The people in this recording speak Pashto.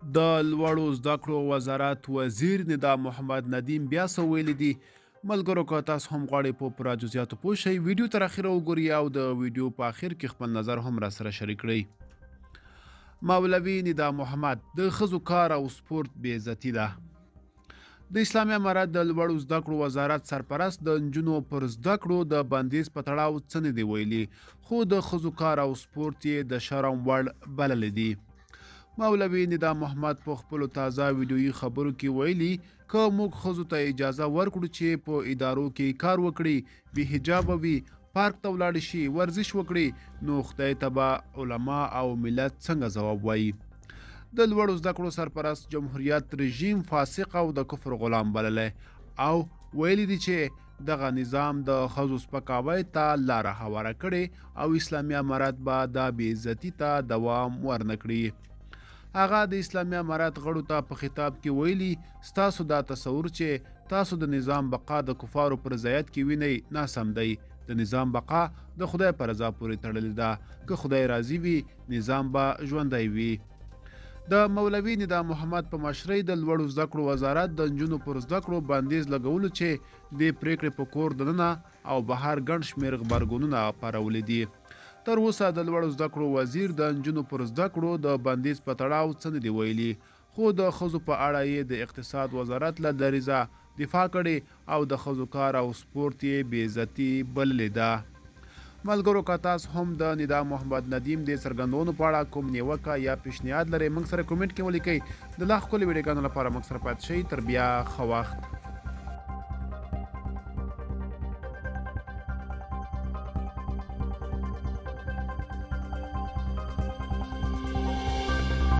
د لوړو زده کړو وزارت وزیر ندا محمد ندیم بیا څه ویلي دي. ملګرو که تاسو هم غواړئ په پوره جزئیاتو پوه شئ ویډیو تر اخره وګورئ او د ویډیو په اخر کې خپل نظر هم راسره شریک کړئ. مولوي ندا محمد د ښځو کار او سپورت بې عزتي ده. د اسلامي امارت د لوړو زده کړو وزارت سرپرست د نجونو پر زده کړو د بندیز په تړاو څه نه دي ویلي، خو د ښځو کار او سپورت یې د شرم وړ بللی دي. مولوي ندا محمد په خپلو تازه ویډیويي خبرو کې ویلي که موږ ښځو ته اجازه ورکړو چې په ادارو کې کار وکړي، بې حجابه وي، پارک ته ولاړې شي، ورزش وکړي، نو خدای ته به علما او ملت څنګه ځواب وایي. د لوړو زده کړو سرپرست جمهوریت رژیم فاسق او د کفر غلام بللی او ویلي دي چې دغه نظام د ښځو سپکاوي ته لاره هواره کړې او اسلامي امارت به دا بې عزتي ته دوام ورنه کړي. هغه د اسلامي امارت غړو ته په خطاب کې ویلي ستاسو دا تصور چې تاسو د نظام بقا د کفارو پر ضد کې وینئ ناسم دی. د نظام بقا د خدای پر رضا پورې تړلې ده. که خدای راضي وي نظام به ژوندی وي. د مولوي ندا محمد په مشرۍ د لوړو زده کړو وزارت د نجونو پر زده کړو بندیز لګولو چې د پریکړې په کور دننه او بهر ګڼ شمېر غبرګونونه پارولي دي. تر اوسه د لوړو زده کړو وزیر د نجونو پر زده کړو د بندیز په تړاو څه نه دي ویلي، خو د ښځو په اړه یې د اقتصاد وزارت له دریځه دفاع کړې او د ښځو کار او سپورت یې بې عزتي بللې ده. ملګرو که تاسو هم د ندا محمد ندیم د څرګندونو په اړه کوم نیوکه یا پیشنهاد لرئ موږ سره کومنټ کې ولیکئ. د لا ښکلي ویډیوګانو لپاره موږ سره پاتې شئ. تر بیا ښه وخت.